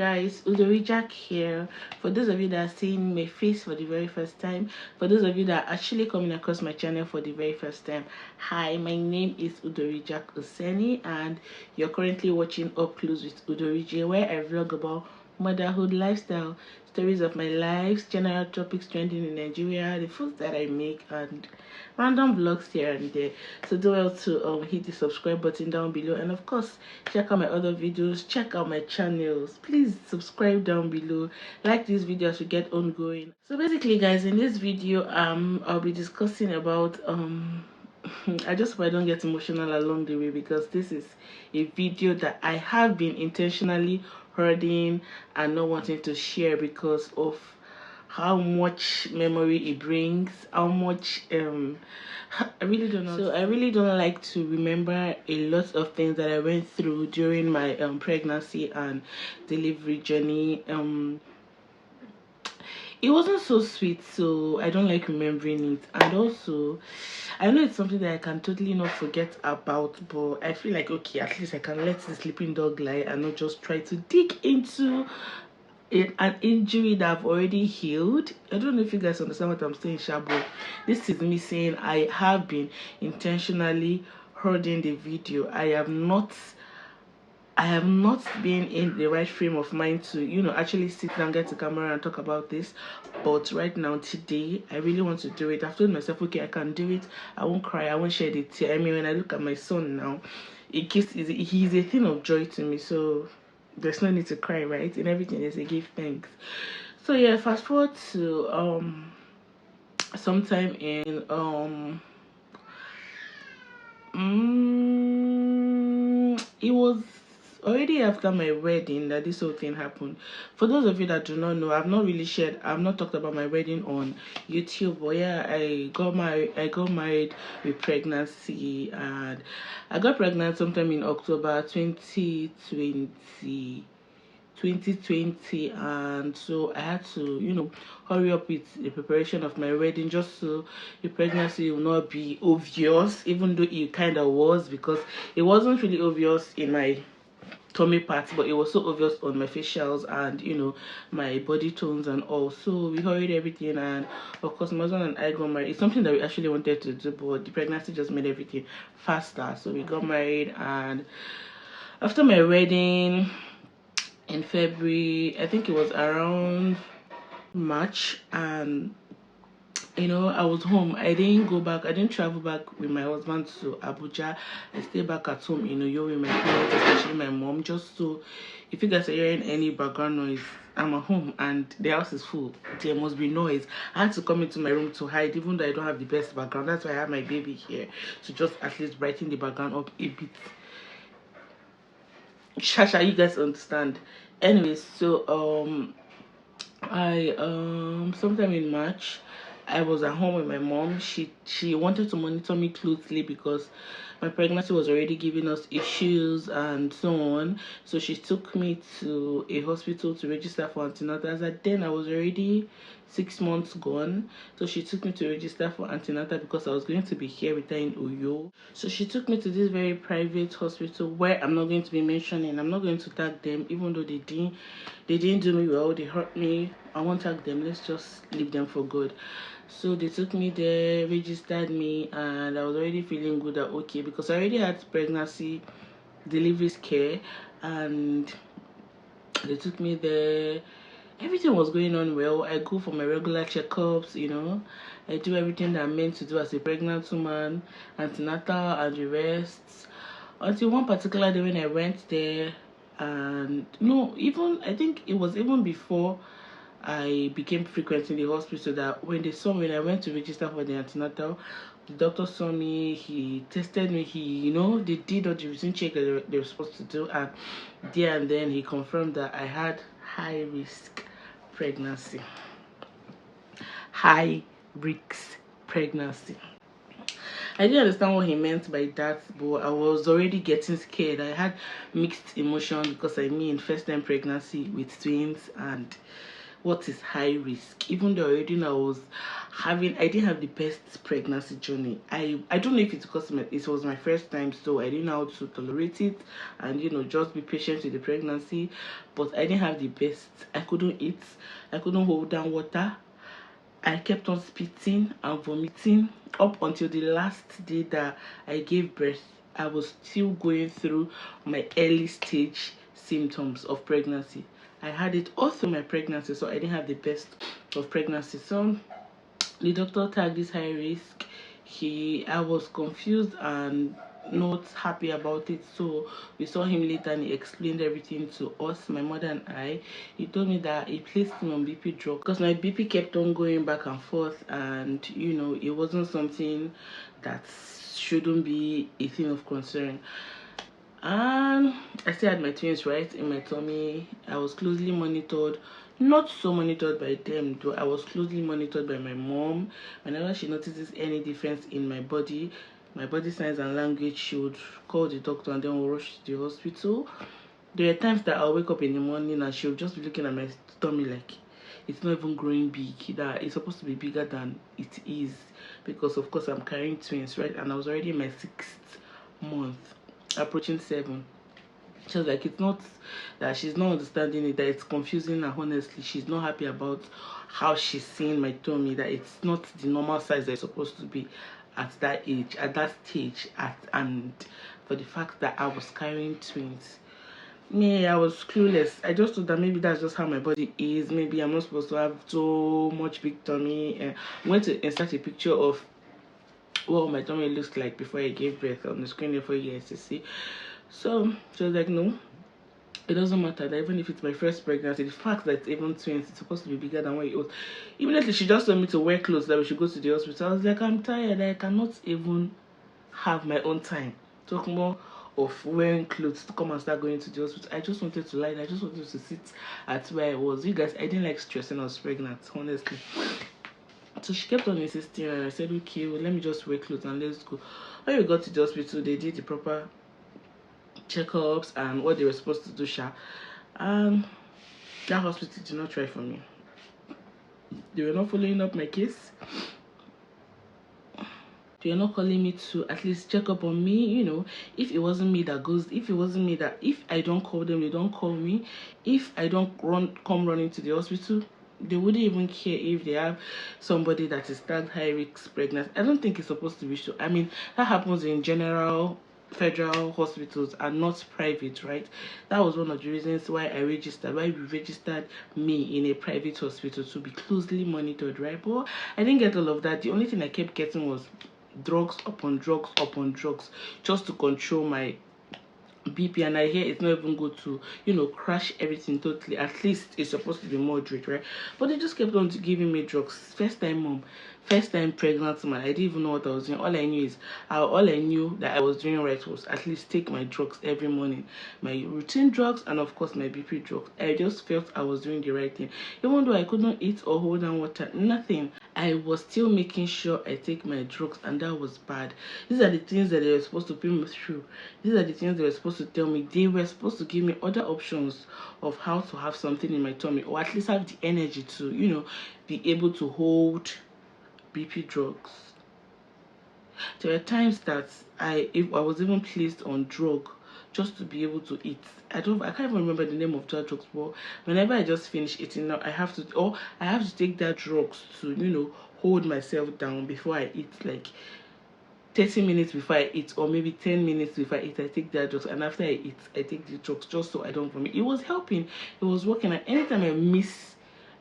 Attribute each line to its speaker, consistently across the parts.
Speaker 1: guys, Udori Jack here. For those of you that are seeing my face for the very first time, for those of you that are actually coming across my channel for the very first time, hi, my name is Udori Jack Oseni and you're currently watching Up Close with Udori J, where I vlog about motherhood, lifestyle, stories of my life, general topics trending in Nigeria, the foods that I make, and random vlogs here and there. So do well to hit the subscribe button down below, and of course check out my other videos, check out my channels. Please subscribe down below, like this video as we get ongoing. So basically guys, in this video I'll be discussing about I just hope I don't get emotional along the way, because this is a video that I have been intentionally hoarding and not wanting to share because of how much memory it brings, how much I really don't know. So I really don't like to remember a lot of things that I went through during my pregnancy and delivery journey. It wasn't so sweet, so I don't like remembering it. And also I know it's something that I can totally not forget about, but I feel like, okay, at least I can let the sleeping dog lie and not just try to dig into an injury that I've already healed. I don't know if you guys understand what I'm saying, Shabo. This is me saying I have been intentionally holding the video. I have not been in the right frame of mind to, actually sit down, get the camera and talk about this. But right now, today, I really want to do it. I've told myself, okay, I can do it. I won't cry. I won't shed a tear. I mean, when I look at my son now, he's a thing of joy to me. So there's no need to cry, right? In everything, there's a give thanks. So yeah, fast forward to sometime in it was already after my wedding that this whole thing happened. For those of you that do not know, I've not talked about my wedding on YouTube, but yeah, I got married with pregnancy, and I got pregnant sometime in October 2020, and so I had to hurry up with the preparation of my wedding, just so the pregnancy will not be obvious, even though it kind of was, because it wasn't really obvious in my tummy parts, but it was so obvious on my facials and my body tones and all. So we hurried everything, and of course my husband and I got married. It's something that we actually wanted to do, but the pregnancy just made everything faster. So we got married, and after my wedding in February, I think it was around March, and I was home. I didn't go back. I didn't travel back with my husband to Abuja. I stayed back at home in Uyo with my parents, especially my mom, just so if you guys are hearing any background noise, I'm at home and the house is full. There must be noise. I had to come into my room to hide, even though I don't have the best background. That's why I have my baby here to just at least brighten the background up a bit. Shasha, you guys understand. Anyways, so I sometime in March, I was at home with my mom. She wanted to monitor me closely because my pregnancy was already giving us issues and so on. So she took me to a hospital to register for antenatal. At then I was already 6 months gone. So she took me to register for antenatal because I was going to be here with her in Uyo. So she took me to this very private hospital where I'm not going to be mentioning. I'm not going to tag them, even though they didn't do me well. They hurt me. I won't tag them. Let's just leave them for good. So they took me there, registered me, and I was already feeling good that okay, because I already had pregnancy delivery scare, and they took me there. Everything was going on well. I go for my regular checkups, I do everything that I'm meant to do as a pregnant woman, antenatal and the rest, until one particular day when I went there. And no, even I think it was even before I became frequent in the hospital that when they saw me, when I went to register for the antenatal, the doctor saw me, he tested me, they did all the routine check that they were supposed to do, and there and then he confirmed that I had high risk pregnancy. High risk pregnancy. I didn't understand what he meant by that, but I was already getting scared. I had mixed emotions because first time pregnancy with twins, and what is high risk. Even though already I didn't have the best pregnancy journey. I don't know if it's because it was my first time, so I didn't know how to tolerate it and just be patient with the pregnancy. But I didn't have the best. I couldn't eat, I couldn't hold down water, I kept on spitting and vomiting up until the last day that I gave birth. I was still going through my early stage symptoms of pregnancy. I had it all through my pregnancy, so I didn't have the best of pregnancy. So the doctor tagged this high risk. I was confused and not happy about it, so we saw him later and he explained everything to us, my mother and I. He told me that he placed me on BP drug because my BP kept on going back and forth, and it wasn't something that shouldn't be a thing of concern. And I still had my twins right in my tummy. I was closely monitored, not so monitored by them though. I was closely monitored by my mom. Whenever she notices any difference in my body signs and language, she would call the doctor and then we'll rush to the hospital. There are times that I'll wake up in the morning and she'll just be looking at my tummy like it's not even growing big, that it's supposed to be bigger than it is, because of course I'm carrying twins, right? And I was already in my 6th month, approaching 7. She was like, it's not that she's not understanding it, that it's confusing her. Honestly, she's not happy about how she's seeing my tummy, that it's not the normal size that it's supposed to be at that age, at that stage, and for the fact that I was carrying twins. Me, I was clueless. I just thought that maybe that's just how my body is. Maybe I'm not supposed to have so much big tummy. I'm going to insert a picture of what my tummy looks like before I gave birth on the screen here for you guys to see. So she was like, no, it doesn't matter that even if it's my first pregnancy, the fact that it's even twins, it's supposed to be bigger than what it was. Immediately she just told me to wear clothes, that we should go to the hospital. I was like, I'm tired, I cannot even have my own time. Talk more of wearing clothes to come and start going to the hospital. I just wanted to lie, I just wanted to sit at where I was. You guys, I didn't like stressing I was pregnant, honestly. So she kept on insisting and I said, okay, well, let me just wear clothes and let's go. When we got to the hospital, they did the proper checkups and what they were supposed to do, and that hospital did not try for me. They were not following up my case. They were not calling me to at least check up on me. If it wasn't me that goes, if I don't call them, they don't call me. If I don't come running to the hospital, they wouldn't even care if they have somebody that is tagged high risk pregnant. I don't think it's supposed to be so. I mean, that happens in general federal hospitals and not private, right? That was one of the reasons why we registered me in a private hospital, to be closely monitored, right? But I didn't get all of that. The only thing I kept getting was drugs upon drugs upon drugs, just to control my BP, and I hear it's not even good to crash everything totally. At least it's supposed to be moderate, right? But they just kept on giving me drugs. First time mom, first time pregnant man, I didn't even know what I was doing. All I knew that I was doing right was at least take my drugs every morning, my routine drugs, and of course my BP drugs. I just felt I was doing the right thing, even though I couldn't eat or hold on water, nothing. I was still making sure I take my drugs, and that was bad. These are the things that they were supposed to put me through. These are the things they were supposed to tell me. They were supposed to give me other options of how to have something in my tummy, or at least have the energy to, be able to hold BP drugs. There were times that if I was even placed on drug just to be able to eat. I can't even remember the name of that drugs, but whenever I just finish eating now, I have to take that drugs to hold myself down before I eat, like 30 minutes before I eat, or maybe 10 minutes before I eat, I take that drugs, and after I eat, I take the drugs just so I don't vomit. It was helping, it was working, and anytime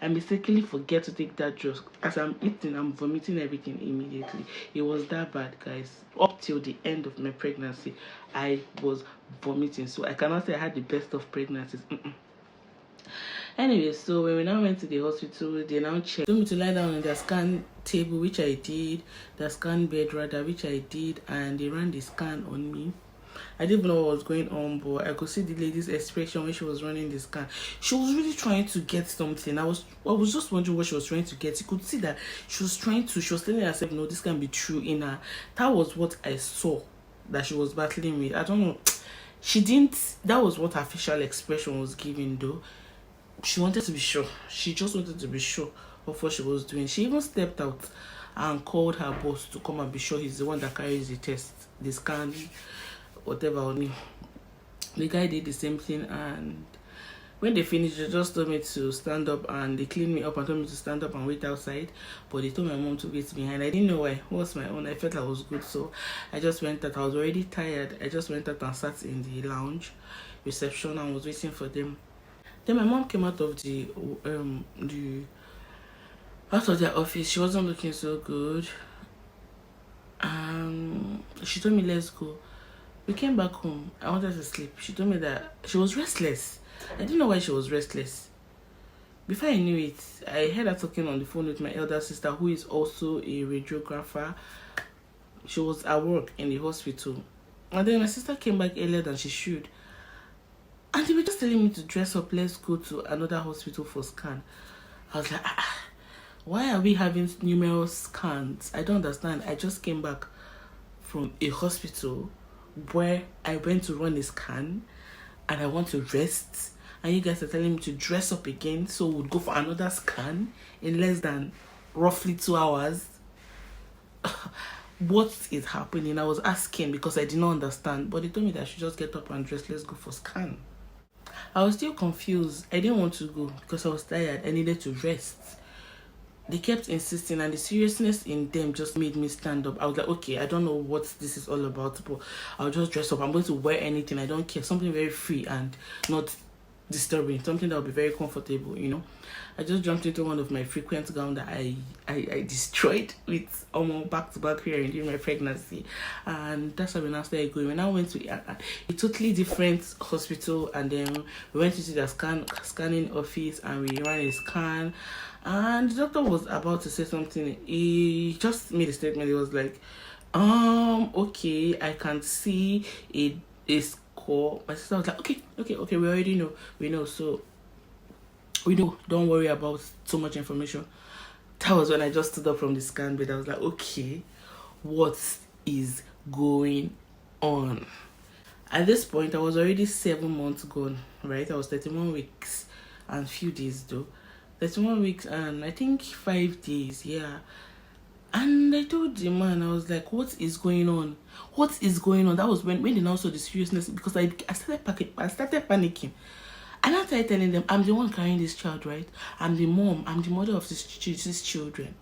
Speaker 1: I mistakenly forget to take that drug, as I'm eating, I'm vomiting everything immediately. It was that bad, guys. Up till the end of my pregnancy, I was vomiting, so I cannot say I had the best of pregnancies. Anyway, so when we now went to the hospital, they now told me to lie down on the scan table, which I did, the scan bed rather, which I did, and they ran the scan on me. I didn't know what was going on, but I could see the lady's expression when she was running the scan. She was really trying to get something. I was just wondering what she was trying to get. You could see that she was telling herself, no, this can be true in her. That was what I saw that she was battling with. I don't know. She didn't, that was what her facial expression was giving though. she wanted to be sure. She just wanted to be sure of what she was doing. She even stepped out and called her boss to come and be sure he's the one that carries the test, the scan, whatever on him. The guy did the same thing, and when they finished, they just told me to stand up, and they cleaned me up and told me to stand up and wait outside. But they told my mom to wait behind. I didn't know why. It was my own. I felt I was good, so I just went out. I was already tired. I just went out and sat in the lounge reception and was waiting for them. Then my mom came out of the out of their office. She wasn't looking so good. She told me, let's go. We came back home. I wanted to sleep. She told me that she was restless. I didn't know why she was restless. Before I knew it, I heard her talking on the phone with my elder sister, who is also a radiographer. She was at work in the hospital. And then my sister came back earlier than she should. And they were just telling me to dress up, let's go to another hospital for scan. I was like, why are we having numerous scans? I don't understand. I just came back from a hospital where I went to run a scan and I want to rest, and you guys are telling me to dress up again so we'll go for another scan in less than roughly 2 hours. What is happening? I was asking because I did not understand, but they told me that I should just get up and dress, let's go for scan. I was still confused. I didn't want to go because I was tired. I needed to rest. They kept insisting, and the seriousness in them just made me stand up. I was like, okay, I don't know what this is all about, but I'll just dress up. I'm going to wear anything. I don't care. Something very free and not disturbing. Something that will be very comfortable, you know. I just jumped into one of my frequent gowns that I destroyed with almost back-to-back hearing during my pregnancy. And that's how we now started going. We now went to a totally different hospital, and then we went into the scanning office, and we ran a scan. And the doctor was about to say something. He just made a statement. He was like, okay, I can see a score. My sister was like, okay, we already know. We know, so we know. Don't worry about so much information. That was when I just stood up from the scan bed. I was like, okay, what is going on? At this point, I was already 7 months gone, right? I was 31 weeks and few days though. 31 weeks and I think 5 days, yeah. And I told the man, I was like, what is going on? What is going on? That was when they now saw the seriousness, because I started panicking. And I started telling them, I'm the one carrying this child, right? I'm the mom. I'm the mother of these children.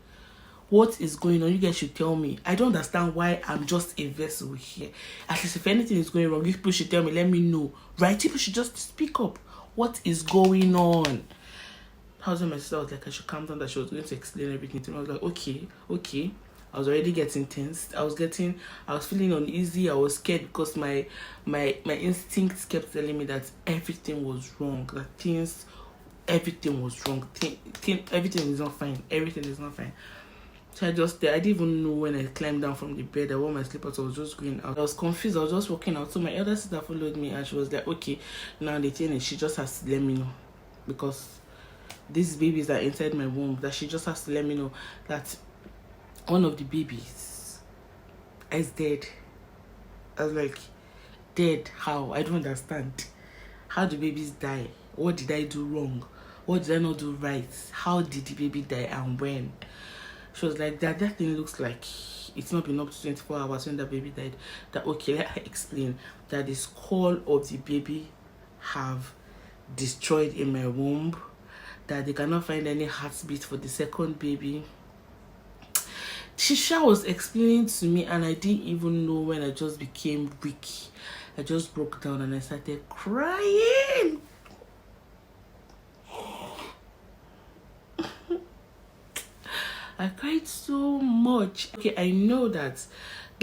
Speaker 1: What is going on? You guys should tell me. I don't understand why I'm just a vessel here. At least if anything is going wrong, you people should tell me. Let me know, right? People should just speak up. What is going on? I was when my sister was like, I should calm down, that she was going to explain everything to me. I was like, okay. I was already getting tense. I was feeling uneasy. I was scared because my instincts kept telling me that everything was wrong. Everything was wrong. Everything is not fine. Everything is not fine. So I didn't even know when I climbed down from the bed. I wore my slippers. I was just going out. I was confused. I was just walking out. So my elder sister followed me, and she was like, okay, now the thing is, she just has to let me know, because these babies are inside my womb, that she just has to let me know that one of the babies is dead. I was like, dead? How? I don't understand. How do babies die? What did I do wrong? What did I not do right? How did the baby die and when? She was like, that thing looks like it's not been up to 24 hours when that baby died. That, okay, let her explain that the skull of the baby have destroyed in my womb, that they cannot find any heartbeat for the second baby. Shisha was explaining to me, and I didn't even know when I just became weak. I just broke down and I started crying. I cried so much. Okay, I know that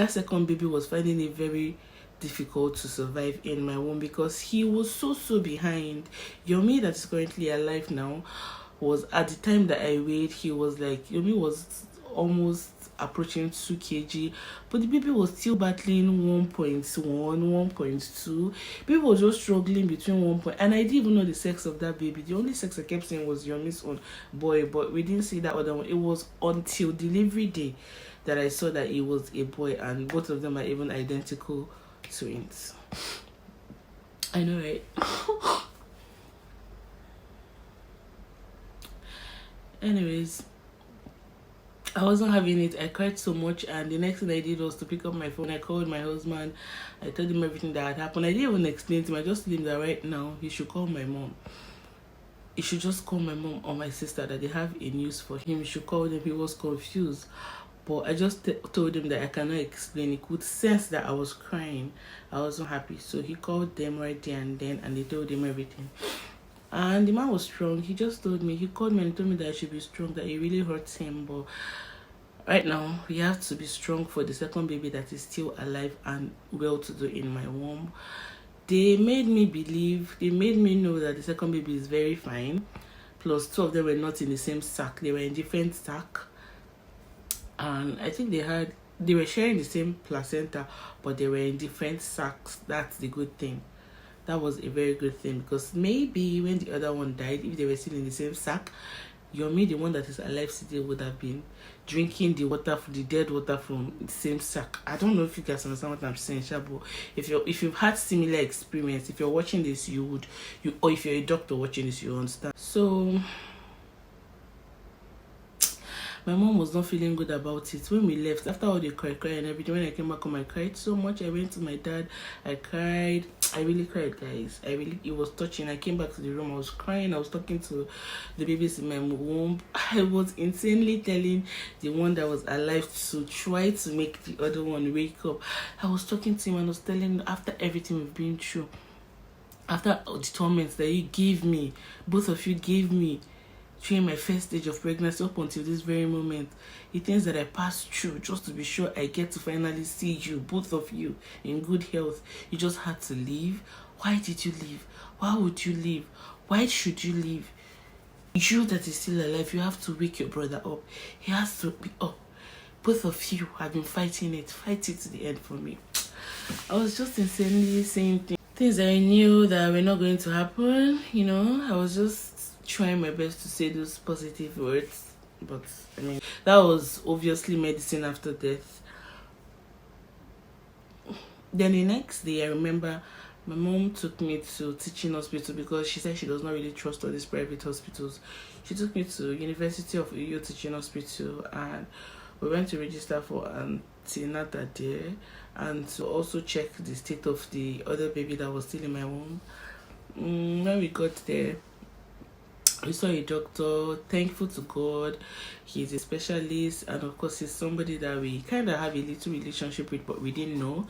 Speaker 1: second baby was finding it very difficult to survive in my womb, because he was so behind. Yomi, that is currently alive now, was at the time that I weighed, Yomi was almost approaching 2 kg, but the baby was still battling 1.1, 1.2. Baby was just struggling between 1 point, and I didn't even know the sex of that baby. The only sex I kept saying was Yomi's own boy, but we didn't see that other one. It was until delivery day that I saw that it was a boy, and both of them are even identical twins. I know, right? Anyways, I wasn't having it. I cried so much, and the next thing I did was to pick up my phone. I called my husband. I told him everything that had happened. I didn't even explain to him. I just told him that right now he should call my mom. He should just call my mom or my sister, that they have a news for him. He should call them. He was confused, but I just told him that I cannot explain. He could sense that I was crying. I wasn't happy, so he called them right there and then, and they told him everything. And the man was strong. He just told me, he called me and told me that I should be strong, that it really hurts him. But right now, we have to be strong for the second baby that is still alive and well to do in my womb. They made me believe, they made me know that the second baby is very fine. Plus, two of them were not in the same sack. They were in different sack. And I think they were sharing the same placenta, but they were in different sacks. That's the good thing. That was a very good thing, because maybe when the other one died, if they were still in the same sack, Yomi, the one that is alive today, would have been drinking the water, the dead water from the same sack. I don't know if you guys understand what I'm saying, Shabo. If you've had similar experience, if you're watching this, or if you're a doctor watching this, you understand. So my mom was not feeling good about it. When we left, after all the cry and everything, when I came back home, I cried so much. I went to my dad. I cried. I really cried, guys. It was touching. I came back to the room. I was crying. I was talking to the babies in my womb. I was insanely telling the one that was alive to try to make the other one wake up. I was talking to him and I was telling him, after everything we've been through, after the torments that you gave me, both of you gave me, during my first stage of pregnancy up until this very moment, the things that I passed through just to be sure I get to finally see you, both of you, in good health. You just had to leave. Why did you leave? Why would you leave? Why should you leave? You that is still alive, you have to wake your brother up. He has to be up. Both of you have been fighting it. Fight it to the end for me. I was just insanely saying things that I knew that were not going to happen. You know, I was just trying my best to say those positive words, but I mean, that was obviously medicine after death. Then the next day, I remember my mom took me to teaching hospital, because she said she does not really trust all these private hospitals. She took me to University of Uyo teaching hospital, and we went to register for antenatal there, and to also check the state of the other baby that was still in my womb. When we got there, we saw a doctor. Thankful to God, he's a specialist, and of course he's somebody that we kind of have a little relationship with, but we didn't know.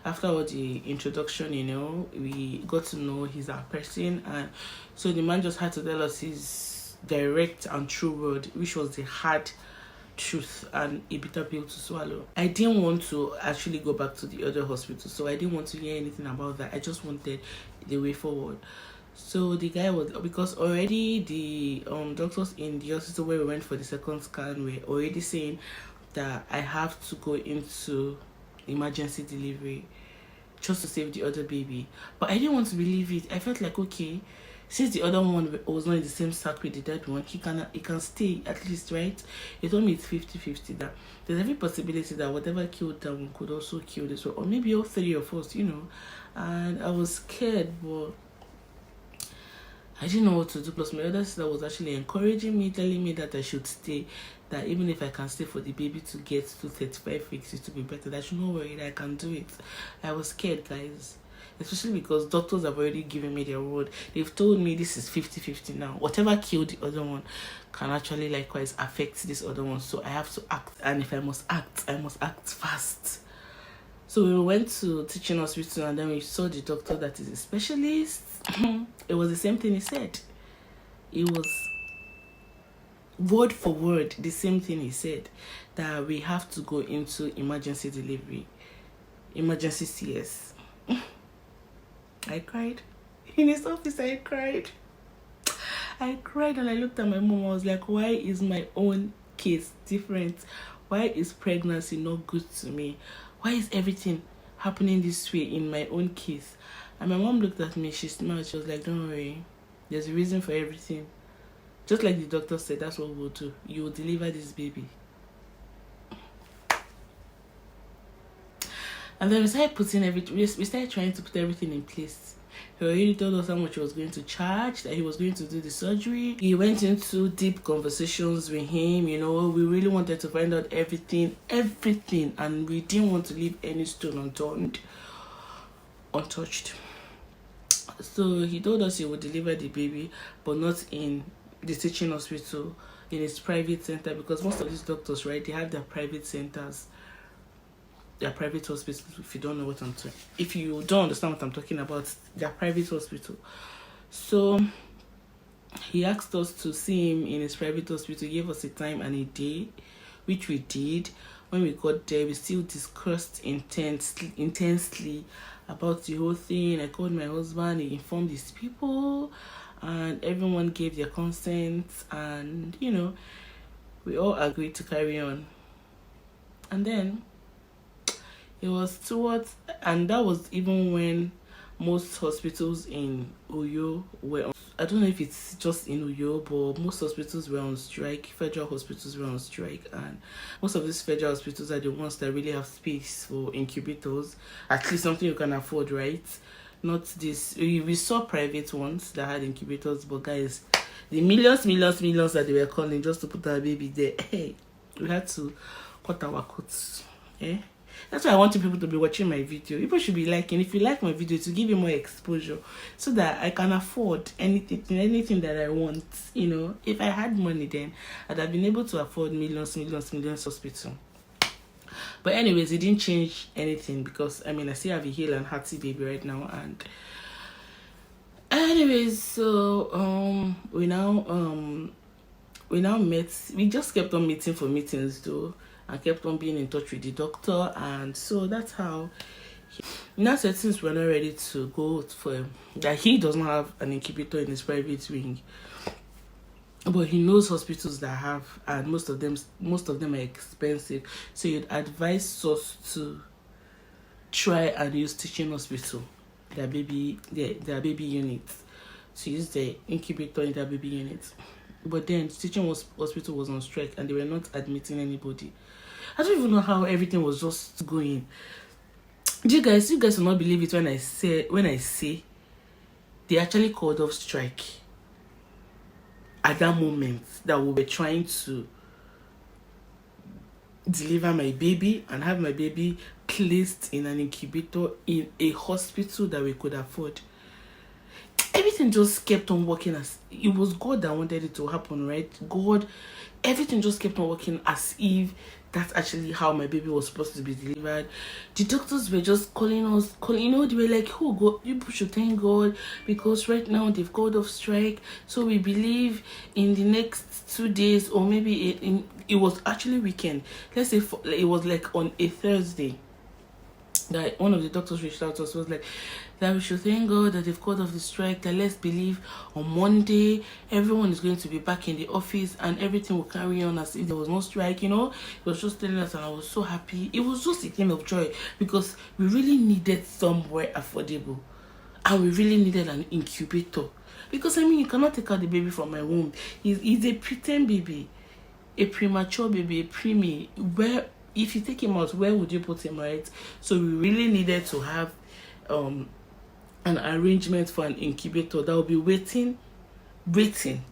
Speaker 1: After all the introduction, you know, we got to know he's our person, and so the man just had to tell us his direct and true word, which was the hard truth and a bitter pill to swallow. I didn't want to actually go back to the other hospital, so I didn't want to hear anything about that. I just wanted the way forward. So the guy was, because already the doctors in the hospital where we went for the second scan were already saying that I have to go into emergency delivery just to save the other baby. But I didn't want to believe it. I felt like, okay, since the other one was not in the same sack with the dead one, he can stay at least, right? He told me it's 50-50, that there's every possibility that whatever killed that one could also kill this one, or maybe all three of us, you know. And I was scared, but I didn't know what to do. Plus my other sister was actually encouraging me, telling me that I should stay, that even if I can stay for the baby to get to 35 weeks, it will be better. That I should not worry, that I can do it. I was scared, guys. Especially because doctors have already given me their word. They've told me this is 50-50 now. Whatever killed the other one can actually likewise affect this other one. So I have to act. And if I must act, I must act fast. So we went to teaching hospital, and then we saw the doctor that is a specialist. It was the same thing he said. It was word for word the same thing he said, that we have to go into emergency delivery, emergency CS. I cried. In his office, I cried. I cried, and I looked at my mom. I was like, why is my own case different? Why is pregnancy not good to me? Why is everything happening this way in my own case? And my mom looked at me, she smiled, she was like, don't worry, there's a reason for everything. Just like the doctor said, that's what we'll do. You will deliver this baby. And then we started putting we started trying to put everything in place. He already told us how much he was going to charge, that he was going to do the surgery. He went into deep conversations with him, you know. We really wanted to find out everything, and we didn't want to leave any stone untouched. So he told us he would deliver the baby, but not in the teaching hospital, in his private center, because most of these doctors, right, they have their private centers, their private hospitals. If you don't know what I'm talking, if you don't understand what I'm talking about, their private hospital. So he asked us to see him in his private hospital. He gave us a time and a day, which we did. When we got there, we still discussed intensely about the whole thing. I called my husband, he informed his people, and everyone gave their consent, and you know, we all agreed to carry on. And then it was towards, and that was even when most hospitals in Uyo were on, I don't know if it's just in Uyo, but most hospitals were on strike. Federal hospitals were on strike, and most of these federal hospitals are the ones that really have space for incubators, at least something you can afford, right? Not this, we saw private ones that had incubators, but guys, the millions that they were calling just to put our baby there, hey, we had to cut our coats. That's why I want people to be watching my video. People should be liking. If you like my video, to give you more exposure, so that I can afford anything that I want. You know, if I had money, then I'd have been able to afford millions hospital. But anyways, it didn't change anything, because I mean, I still have a hale and hearty baby right now. And anyways, so we now met. We just kept on meeting for meetings though. I kept on being in touch with the doctor, and so that's how now said, since we're not ready to go for that, he does not have an incubator in his private wing, but he knows hospitals that have, and most of them are expensive. So you'd advise us to try and use teaching hospital, their baby units, to use the incubator in their baby units. But then teaching hospital was on strike, and they were not admitting anybody. I don't even know how everything was just going. You guys will not believe it when I say they actually called off strike at that moment that we were trying to deliver my baby and have my baby placed in an incubator in a hospital that we could afford. Everything just kept on working as it was God that wanted it to happen, right? God, everything just kept on working as if that's actually how my baby was supposed to be delivered. The doctors were just calling us, you know, they were like, oh God, you should thank God, because right now they've called off strike. So we believe in the next 2 days, or maybe it was actually weekend. Let's say it was like on a Thursday, that one of the doctors reached out to us, was like that we should thank God that they've called off the strike, that let's believe on Monday everyone is going to be back in the office and everything will carry on as if there was no strike, you know. It was just telling us, and I was so happy. It was just a thing of joy, because we really needed somewhere affordable, and we really needed an incubator, because I mean, you cannot take out the baby from my womb. He's a preterm baby, a premature baby, a preemie. Where, if you take him out, where would you put him, right? So we really needed to have an arrangement for an incubator that will be waiting,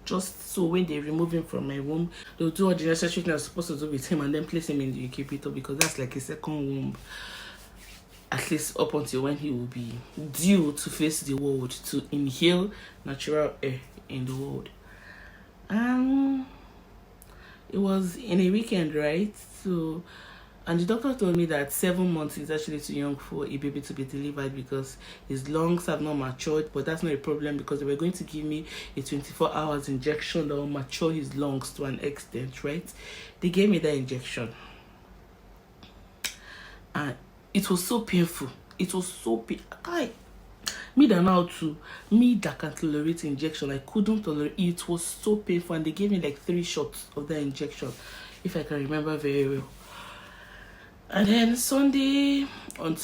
Speaker 1: just so when they remove him from my womb, they'll do all the necessary things they're supposed to do with him and then place him in the incubator, because that's like a second womb, at least up until when he will be due to face the world, to inhale natural air in the world. It was in a weekend, right? So, and the doctor told me that 7 months is actually too young for a baby to be delivered, because his lungs have not matured. But that's not a problem, because they were going to give me a 24 hours injection that will mature his lungs to an extent, right? They gave me that injection, and it was so painful. It was so painful. Me that can tolerate injection, I couldn't tolerate it. It was so painful, and they gave me like 3 shots of that injection, if I can remember very well. And then on Sunday of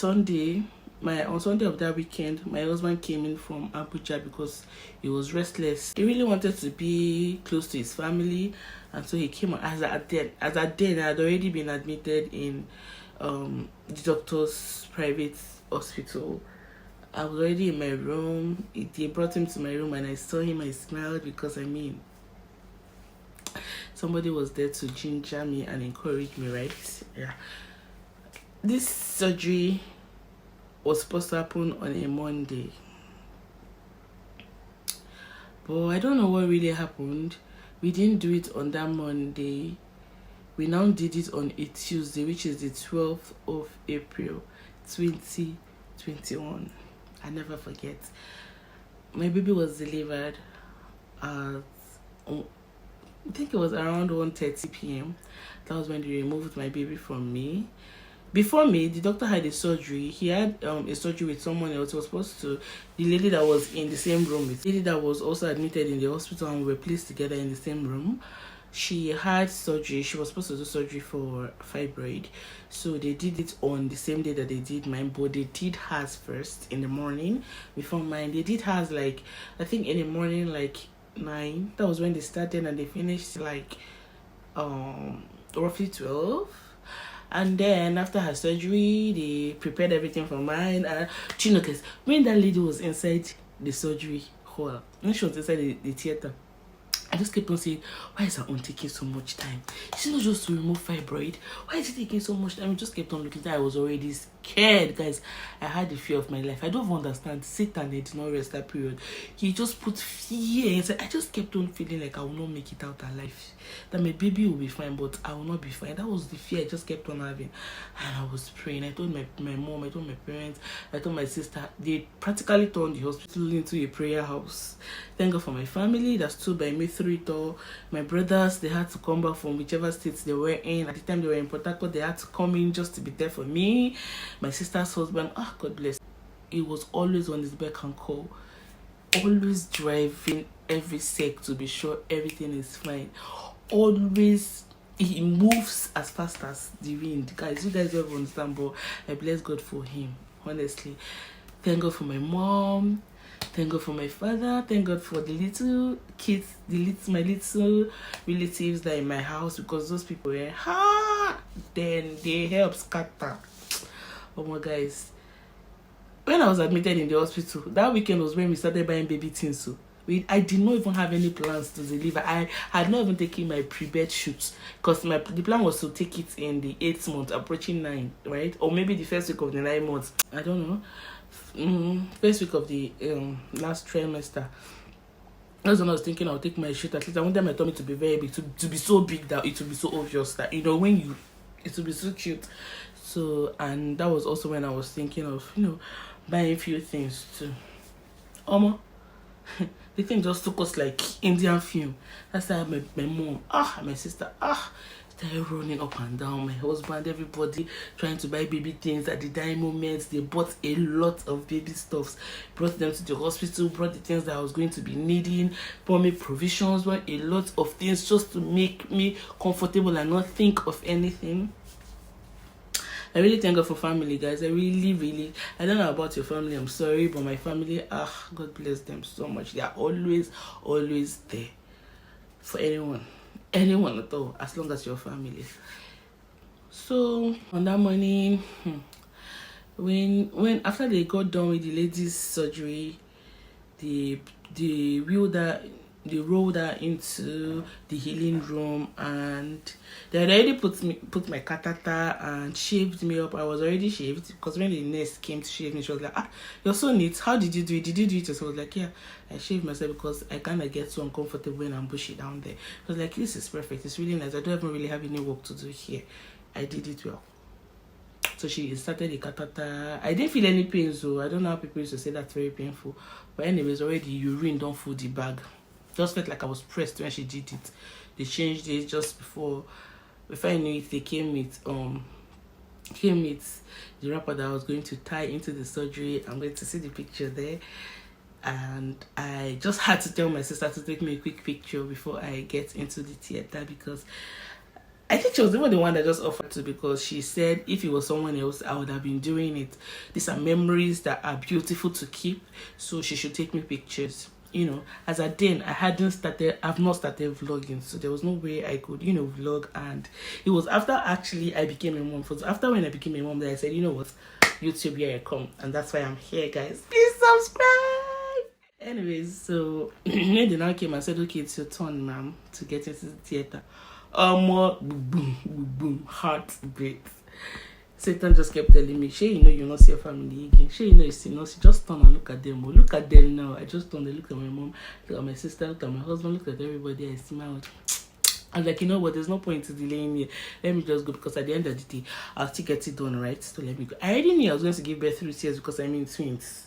Speaker 1: that weekend, my husband came in from Abuja because he was restless. He really wanted to be close to his family, and so he came. As at then, I had already been admitted in the doctor's private hospital, I was already in my room. They brought him to my room and I saw him. I smiled because, I mean, somebody was there to ginger me and encourage me, right? Yeah. This surgery was supposed to happen on a Monday. But I don't know what really happened. We didn't do it on that Monday. We now did it on a Tuesday, which is the 12th of April, 2021. I never forget. My baby was delivered at, I think it was around 1:30 p.m. That was when they removed my baby from me. Before me, the doctor had a surgery. He had a surgery with someone else. He was supposed to, the lady that was in the same room with, the lady that was also admitted in the hospital, and we were placed together in the same room. She had surgery. She was supposed to do surgery for fibroid. So they did it on the same day that they did mine, but they did hers first in the morning before mine. They did hers like, I think in the morning, like 9. That was when they started, and they finished like roughly 12. And then after her surgery, they prepared everything for mine. And you know, guys, when that lady was inside the surgery hall, when she was inside the theater, I just kept on saying, why is her own taking so much time? She's not just to remove fibroid. Why is it taking so much time? I just kept on looking. I was already scared, guys. I had the fear of my life. I don't understand. Satan did not rest that period. He just put fear inside. I just kept on feeling like I will not make it out alive. That my baby will be fine, but I will not be fine. That was the fear I just kept on having. And I was praying. I told my mom, I told my parents, I told my sister. They practically turned the hospital into a prayer house. Thank God for my family that stood by me through it all. My brothers, they had to come back from whichever states they were in. At the time they were in Port Harcourt, they had to come in just to be there for me. My sister's husband, God bless. He was always on his beck and call. Always driving every sec to be sure everything is fine. Always, he moves as fast as the wind. Guys, you guys don't understand, but I bless God for him. Honestly. Thank God for my mom. Thank God for my father. Thank God for the little kids, my little relatives that are in my house, because those people were then they help scatter. Oh my guys. When I was admitted in the hospital, that weekend was when we started buying baby things. So I did not even have any plans to deliver. I had not even taken my pre-bed shoots, because the plan was to take it in the 8th month, approaching 9, right? Or maybe the first week of the 9 months. I don't know. First week of the last trimester. That's when I was thinking I'll take my shoot. At least I wanted my tummy to be very big, to be so big that it will be so obvious that, you know, when you, it will be so cute. So, and that was also when I was thinking of, you know, buying a few things too. The thing just took us like Indian film. That's how my mom, my sister, started running up and down. My husband, everybody trying to buy baby things at the dying moment. They bought a lot of baby stuffs, brought them to the hospital, brought the things that I was going to be needing, bought me provisions, bought a lot of things just to make me comfortable and not think of anything. I really thank God for family, guys. I really, I don't know about your family, I'm sorry, but my family, God bless them so much. They are always there for anyone at all, as long as your family. So on that morning, when after they got done with the lady's surgery, they rolled her into the healing room, and they had already put my catheter and shaved me up. I was already shaved, because when the nurse came to shave me, she was like, you're so neat. How did you do it? Did you do it? So I was like, yeah, I shaved myself because I kind of get so uncomfortable when I'm bushy down there. I was like, this is perfect. It's really nice. I don't even really have any work to do here. I did it well. So she started the catheter. I didn't feel any pain, so I don't know how people used to say that's very painful. But anyways, already urine don't fill the bag. Just felt like I was pressed when she did it. They changed it just before I knew it. They came with the wrapper that I was going to tie into the surgery. I'm going to see the picture there. And I just had to tell my sister to take me a quick picture before I get into the theater, because I think she was even the one that just offered to, because she said if it was someone else, I would have been doing it. These are memories that are beautiful to keep, so she should take me pictures. You know, as at then, I've not started vlogging, so there was no way I could, vlog. And it was after actually I became a mom. After when I became a mom that I said, you know what, YouTube, here I come, and that's why I'm here, guys. Please subscribe. Anyways, so when they now came and said, okay, it's your turn, ma'am, to get into the theater. More boom, boom, boom, heartbreak. Satan just kept telling me, Shay, you know you'll not see your family again. Shay, you know you see, no, she just turn and look at them. Look at them now. I just turned and looked at my mom, looked at my sister, looked at my husband, looked at everybody. I smiled. I was like, you know what, there's no point in delaying me. Let me just go, because at the end of the day, I'll still get it done, right? So let me go. I already knew I was going to give birth 3 years because I'm in twins.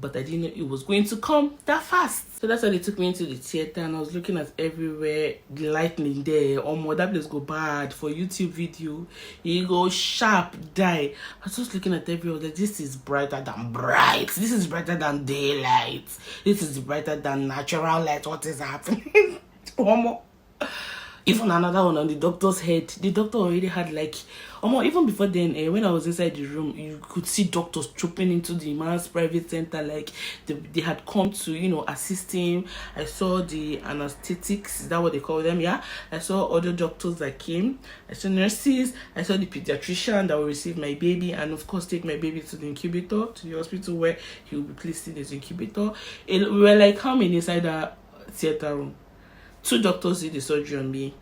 Speaker 1: But I didn't know it was going to come that fast. So that's why they took me into the theater, and I was looking at everywhere, the lightning there. Oh my, that place go bad for YouTube video. You go sharp, die. I was just looking at everywhere, like, this is brighter than bright. This is brighter than daylight. This is brighter than natural light. What is happening? Oh my. Even another one on the doctor's head. The doctor already had like, even before then, when I was inside the room, you could see doctors trooping into the man's private center. Like they had come to, you know, assist him. I saw the anesthetics, is that what they call them? Yeah. I saw other doctors that came. I saw nurses. I saw the pediatrician that will receive my baby, and of course take my baby to the incubator, to the hospital where he will be placed in his incubator. We were like, how many inside the theater room? 2 doctors did the surgery on me.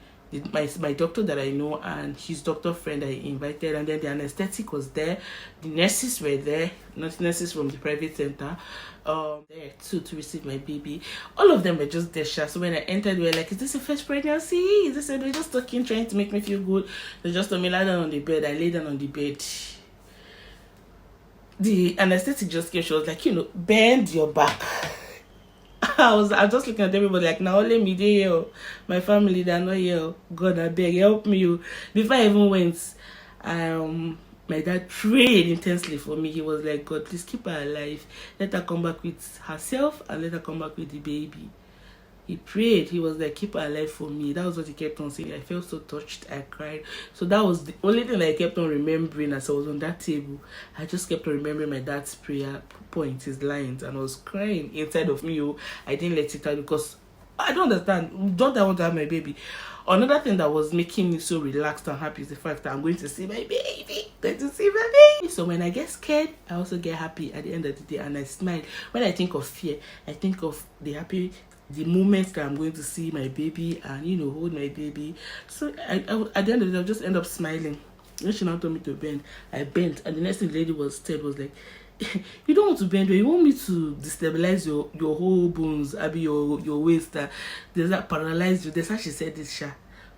Speaker 1: My doctor that I know and his doctor friend I invited, and then the anesthetic was there. The nurses were there, not nurses from the private center, there too, to receive my baby. All of them were just there. So when I entered, we were like, is this a first pregnancy? Is this? They're just talking, trying to make me feel good. They just told me lie down on the bed. I lay down on the bed. The anesthetic just came. She was like, you know, bend your back. I was just looking at everybody like, now only me they here, my family they're not here. God, I beg, help me. Before I even went, my dad prayed intensely for me. He was like, God, please keep her alive. Let her come back with herself and let her come back with the baby. He prayed. He was like, keep her alive for me. That was what he kept on saying. I felt so touched. I cried. So that was the only thing I kept on remembering as I was on that table. I just kept on remembering my dad's prayer point, his lines, and I was crying inside of me. I didn't let it out because I don't understand. Don't I want to have my baby? Another thing that was making me so relaxed and happy is the fact that I'm going to see my baby. Going to see my baby. So when I get scared, I also get happy at the end of the day, and I smile. When I think of fear, I think of the moments that I'm going to see my baby and, you know, hold my baby. So at the end of the day, I'll just end up smiling. When she now told me to bend, I bent, and the next thing the lady said was like, you don't want to bend, you want me to destabilize your whole bones, Abby, your waist, does that paralyze you? That's how she said this, Sha.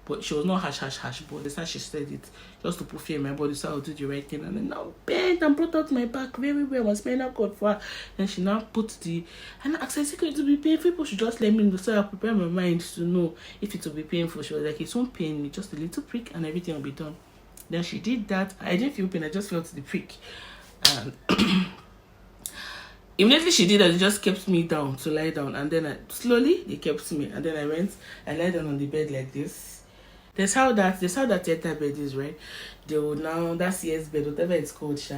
Speaker 1: But she was not harsh, but that's how she said it, just to put fear in my body, so I'll do the right thing. And then now bent and brought out my back very well. I was smelling out God for her. Then she now put and I asked her, is it going to be painful? People should just let me know, so I prepare my mind to know if it will be painful. She was like, it won't pain me, just a little prick and everything will be done. Then she did that. I didn't feel pain, I just felt the prick. And immediately she did that, they just kept me down to lie down, and then slowly they kept me, and then I lied down on the bed like this. That's how that theater bed is, right? They will now, that CS bed, whatever it's called, Sha.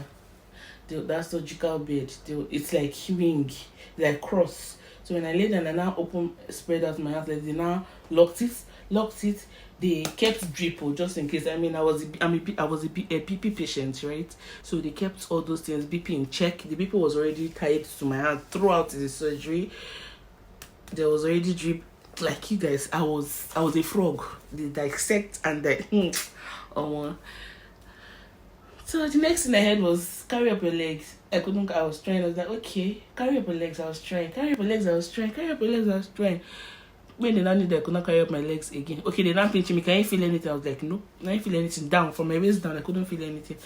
Speaker 1: That surgical bed, it's like wing, like cross. So when I lay down, I now spread out my hands, like they now locked it. They kept drip, just in case. I mean, I was a BP patient, right? So they kept all those things, BP in check. The BP was already tied to my hand throughout the surgery. There was already drip. Like you guys, I was a frog. They dissect and So the next thing I heard was, carry up your legs. I was trying. I was like, okay, carry up your legs. I was trying. Carry up your legs. I was trying. When they now knew that I could not carry up my legs again. Okay, they now pinching me. Can you feel anything? I was like, no. I didn't feel anything. Down, from my waist down, I couldn't feel anything.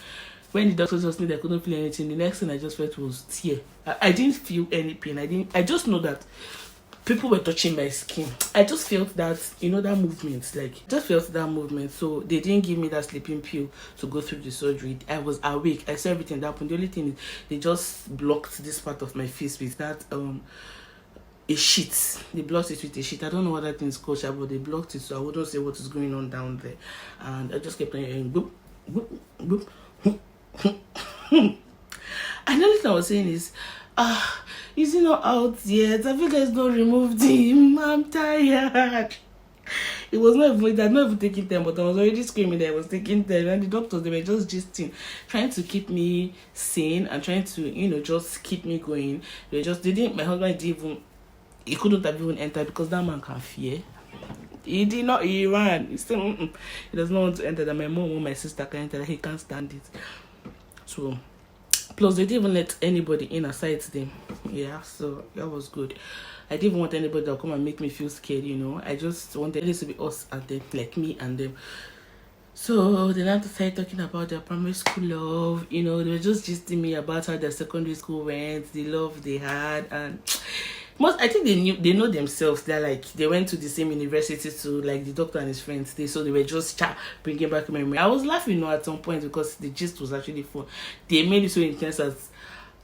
Speaker 1: When the doctor just knew that I couldn't feel anything, the next thing I just felt was tear. I didn't feel any pain. I just know that people were touching my skin. I just felt that, that movement. So they didn't give me that sleeping pill to go through the surgery. I was awake. I saw everything that happened. The only thing is they just blocked this part of my face with that a sheet. They blocked it with a sheet. I don't know what that thing is called, but they blocked it, so I wouldn't say what is going on down there. And I just kept hearing boop, boop, boop, boop. And the only thing I was saying is, is he not out yet? Have you guys not removed him? I'm tired. It was not even, they're not even taking time, but I was already screaming that I was taking time. And the doctors, they were just gisting, trying to keep me sane and trying to, just keep me going. They didn't, my husband didn't even, he couldn't have even entered because that man can fear. He did not, he ran. He said, he does not want to enter, that my mom or my sister can enter, that he can't stand it. So, plus they didn't even let anybody in aside them. Yeah, so that was good. I didn't even want anybody to come and make me feel scared, I just wanted it to be us and them, like me and them. So they now started talking about their primary school love, they were just gisting me about how their secondary school went, the love they had, and I think they know themselves. They're like, they went to the same university to, like, the doctor and his friends. So they were just bringing back memory. I was laughing, at some point because the gist was actually fun. They made it so intense as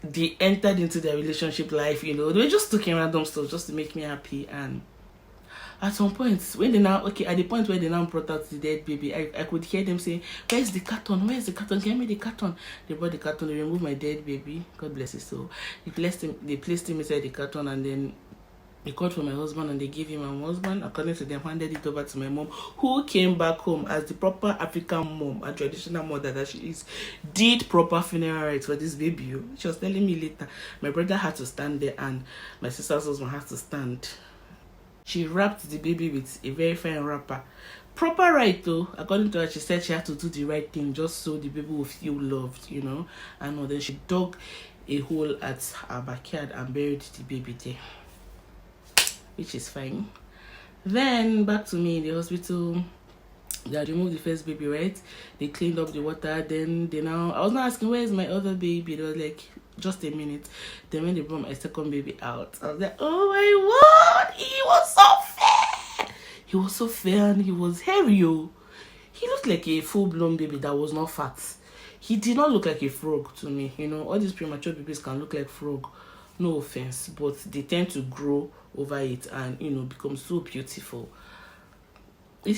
Speaker 1: they entered into their relationship life. They were just talking random stuff just to make me happy. And at some point, when at the point where they now brought out the dead baby, I could hear them saying, where's the carton? Where's the carton? Give me the carton. They brought the carton, they removed my dead baby. God bless his soul. They placed him inside the carton, and then they called for my husband and they gave him my husband. According to them, handed it over to my mom, who came back home as the proper African mom, a traditional mother that she is, did proper funeral rites for this baby. She was telling me later, my brother had to stand there and my sister's husband had to stand. She wrapped the baby with a very fine wrapper. Proper right though. According to her, she said she had to do the right thing just so the baby would feel loved, And then she dug a hole at her backyard and buried the baby there, which is fine. Then back to me in the hospital. They had removed the first baby, right? They cleaned up the water. Then I was not asking, where is my other baby? They was like, just a minute. Then when they brought my second baby out, I was like, oh my word, he was so fair. He was so fair and he was hairy. He looked like a full-blown baby that was not fat. He did not look like a frog to me. All these premature babies can look like frog. No offense, but they tend to grow over it and become so beautiful. He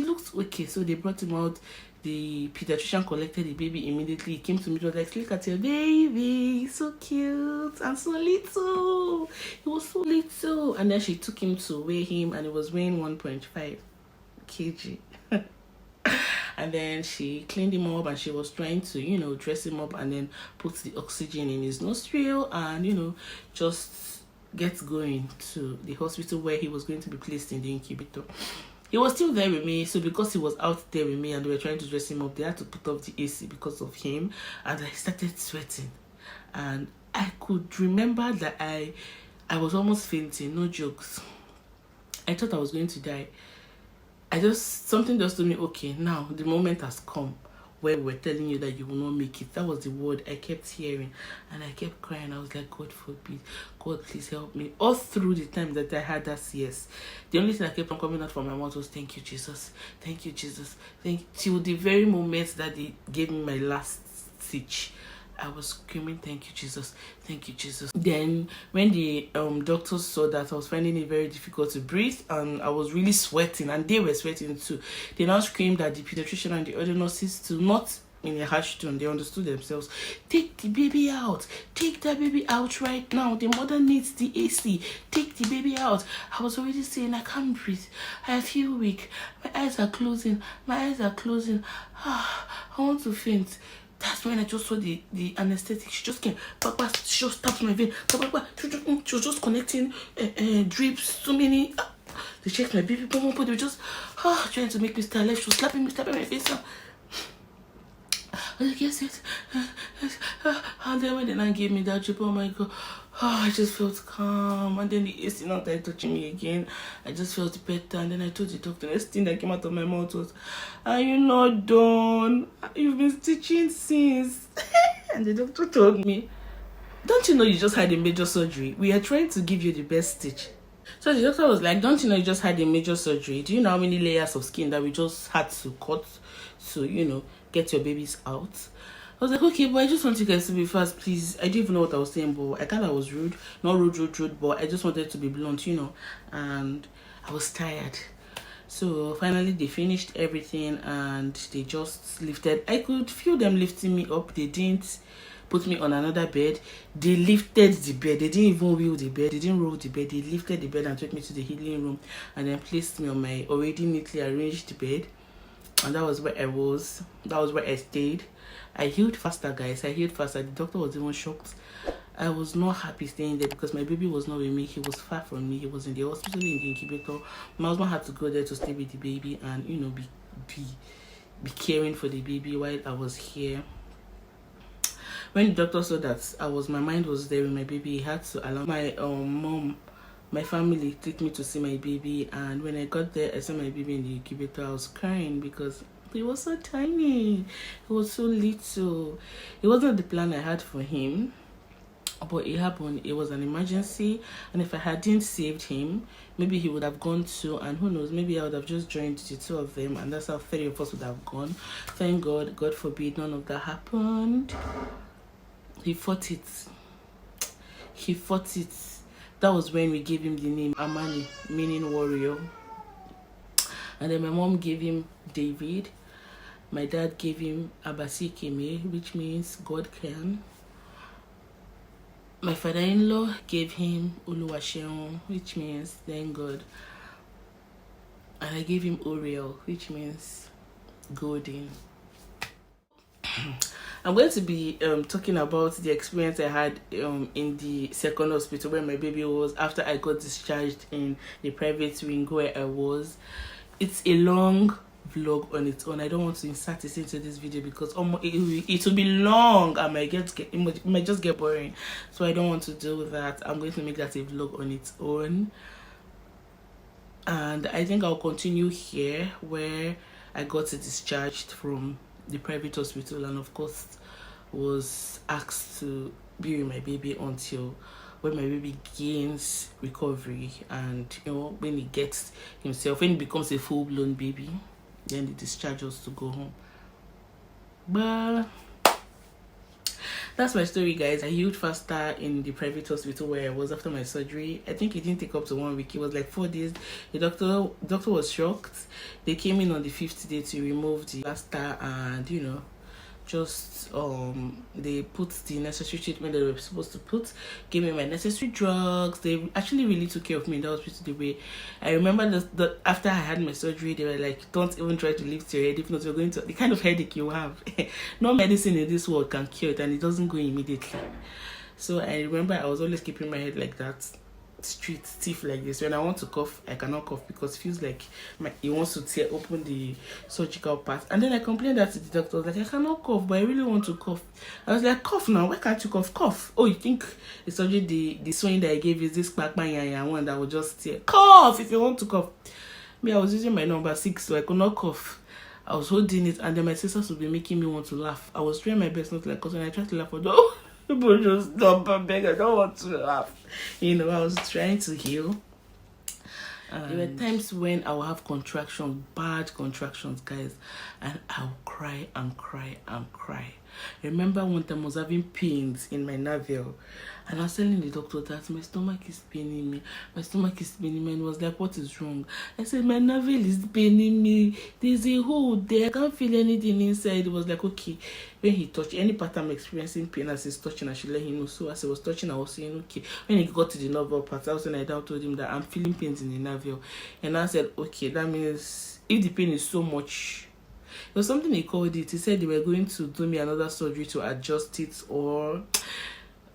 Speaker 1: looked okay. So they brought him out. The pediatrician collected the baby immediately. He came to me, he was like, look at your baby, so cute and so little. He was so little. And then she took him to weigh him, and it was weighing 1.5 kg. And then she cleaned him up and she was trying to, dress him up and then put the oxygen in his nostril and, just get going to the hospital where he was going to be placed in the incubator. He was still there with me, so because he was out there with me and they were trying to dress him up, they had to put off the AC because of him, and I started sweating. And I could remember that I was almost fainting, no jokes. I thought I was going to die. Something just told me, okay, now the moment has come where we're telling you that you will not make it. That was the word I kept hearing, and I kept crying. I was like, God forbid, God please help me. All through the time that I had that CS, the only thing that kept on coming out from my mouth was, thank you, Jesus, thank you, Jesus, till the very moment that they gave me my last stitch. I was screaming, thank you, Jesus, thank you, Jesus. Then when the doctors saw that I was finding it very difficult to breathe and I was really sweating and they were sweating too, they now screamed at the pediatrician and the other nurses to, not in a harsh tone, they understood themselves, take the baby out, take that baby out right now, the mother needs the AC, take the baby out. I was already saying, I can't breathe, I feel weak, my eyes are closing, I want to faint. That's when I just saw the anesthetic. She just came, Papa, she just tapped my vein. Papa, she was just connecting drips, so many. They checked my baby, they were just trying to make me start life. She was slapping my face. I was like, yes. And then when they now gave me that drip, oh my God, I just felt calm. And then the AC now started touching me again. I just felt better. And then I told the doctor, the next thing that came out of my mouth was, are you not done? You've been stitching since. And the doctor told me, don't you know you just had a major surgery? We are trying to give you the best stitch. So the doctor was like, don't you know you just had a major surgery? Do you know how many layers of skin that we just had to cut to, get your babies out? I was like, okay, but I just want you guys to be fast, please. I didn't even know what I was saying, but I kind of was rude. Not rude, but I just wanted to be blunt, and I was tired. So finally they finished everything and they just lifted. I could feel them lifting me up. They didn't put me on another bed. They lifted the bed. They didn't even wheel the bed. They didn't roll the bed. They lifted the bed and took me to the healing room and then placed me on my already neatly arranged bed. And that was where I was. That was where I stayed. I healed faster, guys. I healed faster. The doctor was even shocked. I was not happy staying there because my baby was not with me. He was far from me. He was in the hospital in the incubator. My husband had to go there to stay with the baby and, you know, be caring for the baby while I was here. When the doctor saw that my mind was there with my baby, he had to allow my mom, my family, take me to see my baby. And when I got there, I saw my baby in the incubator. I was crying because he was so tiny. He was so little. It wasn't the plan I had for him, but it happened. It was an emergency, and if I hadn't saved him, maybe he would have gone too, and who knows, maybe I would have just joined the two of them, and that's how 3 of us would have gone. Thank God. God forbid none of that happened. He fought it. He fought it. That was when we gave him the name Amani, meaning warrior. And then my mom gave him David. My dad gave him Abasi Keme, which means God can. My father-in-law gave him Oluwaseun, which means thank God. And I gave him Oriel, which means golden. I'm going to be talking about the experience I had in the second hospital where my baby was after I got discharged in the private wing where I was. It's a long vlog on its own. I don't want to insert it into this video because it will be long. It might just get boring, so I don't want to do that. I'm going to make that a vlog on its own, and I think I'll continue here where I got discharged from the private hospital, and of course was asked to be with my baby until when my baby gains recovery, and you know, when he gets himself, when he becomes a full-blown baby, then they discharge us to go home. But that's my story, guys. I healed faster in the private hospital where I was after my surgery. I think it didn't take up to 1 week. It was like 4 days. The doctor was shocked. They came in on the 5th day to remove the plaster, and you know, just they put the necessary treatment they were supposed to put, gave me my necessary drugs. They actually really took care of me in the hospital. The way I remember that after I had my surgery, they were like, don't even try to lift your head, if not you're going to, the kind of headache you have, no medicine in this world can cure it, and it doesn't go immediately. So I remember I was always keeping my head like that, straight, stiff like this. When I want to cough, I cannot cough because it feels like it wants to tear open the surgical part. And then I complained that to the doctor. I was like, I cannot cough, but I really want to cough. I was like, cough now, why can't you cough? Cough. Oh, you think the surgery, the swing that I gave is this one that will just tear? Cough if you want to cough. Me, I was using my number 6, so I could not cough. I was holding it, and then my sisters would be making me want to laugh. I was trying my best not to laugh, because when I tried to laugh, people just stop and beg, I don't want to laugh. You know, I was trying to heal. There were times when I would have contractions, bad contractions, guys, and I'll cry and cry and cry. I remember one time I was having pains in my navel, and I was telling the doctor that my stomach is paining me. My stomach is paining me, and was like, what is wrong? I said, my navel is paining me. There's a hole there. I can't feel anything inside. It was like, okay. When he touched, any part I'm experiencing pain as he's touching, I should let him know. So as he was touching, I was saying, okay. When he got to the navel part, I was when I told him that I'm feeling pains in the navel. And I said, okay, that means if the pain is so much, it was something he called it. He said they were going to do me another surgery to adjust it, or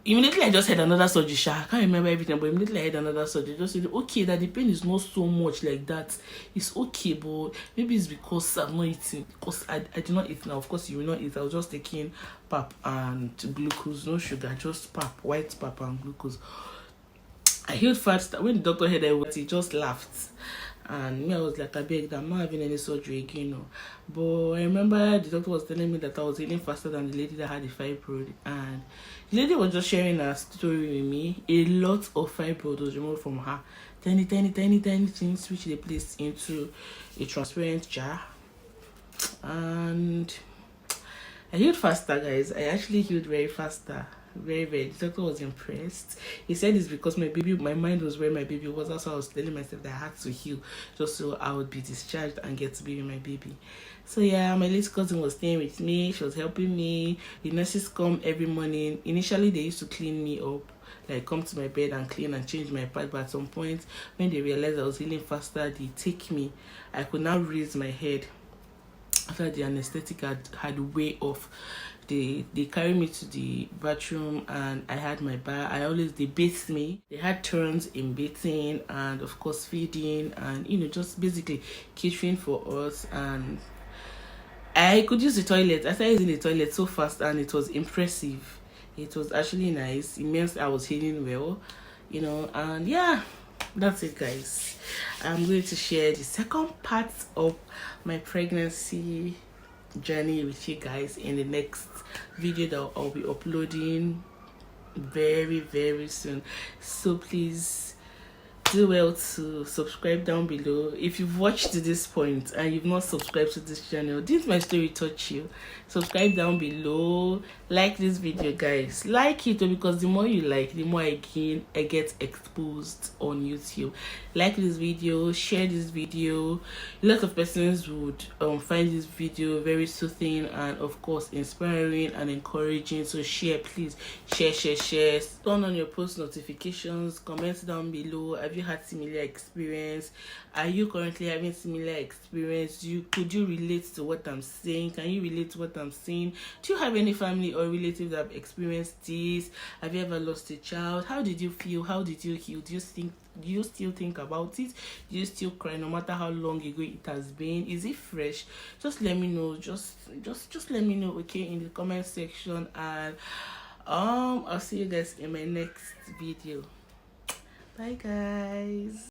Speaker 1: immediately I just had another surgery. I can't remember everything, but immediately I had another surgery. Just said, okay, that the pain is not so much like that. It's okay, but maybe it's because I'm not eating. Because I do not eat now. Of course, you will not eat. I was just taking pap and glucose, no sugar, just pap, white pap and glucose. I healed fast. When the doctor heard it, he just laughed. And me, I was like, I beg, I'm not having any surgery again, no. But I remember the doctor was telling me that I was healing faster than the lady that had the fibroid. And the lady was just sharing her story with me. A lot of fibroid was removed from her. Tiny things which they placed into a transparent jar. And I healed faster, guys. I actually healed very faster. very, very. The doctor was impressed. He said it's because my mind was where my baby was. That's why I was telling myself that I had to heal just so I would be discharged and get to be with my baby. So yeah, my late cousin was staying with me. She was helping me. The nurses come every morning. Initially, they used to clean me up, like come to my bed and clean and change my pad. But at some point, when they realized I was healing faster, they take me. I could now raise my head after the anesthetic had way off. They carried me to the bathroom and I had my bath. They bathed me. They had turns in bathing and of course feeding and just basically catering for us. And I could use the toilet. I started using the toilet so fast and it was impressive. It was actually nice. It means I was healing well, and yeah, that's it, guys. I'm going to share the second part of my pregnancy journey with you guys in the next video that I'll be uploading very, very soon. So please do well to subscribe down below. If you've watched to this point and you've not subscribed to this channel, did my story touch you? Subscribe down below, like this video, guys. Like it, because the more you like, the more I get exposed on YouTube. Like this video, share this video. A lot of persons would find this video very soothing and of course inspiring and encouraging. So share, please. Share. Turn on your post notifications. Comment down below. Have you had similar experience? Are you currently having similar experience? Could you relate to what I'm saying? Can you relate to what I'm saying? Do you have any family or relatives that have experienced this? Have you ever lost a child? How did you feel? How did you heal? Do you still think about it? Do you still cry no matter how long ago it has been? Is it fresh? Just let me know. Just let me know, okay, in the comment section. And I'll see you guys in my next video. Bye, guys.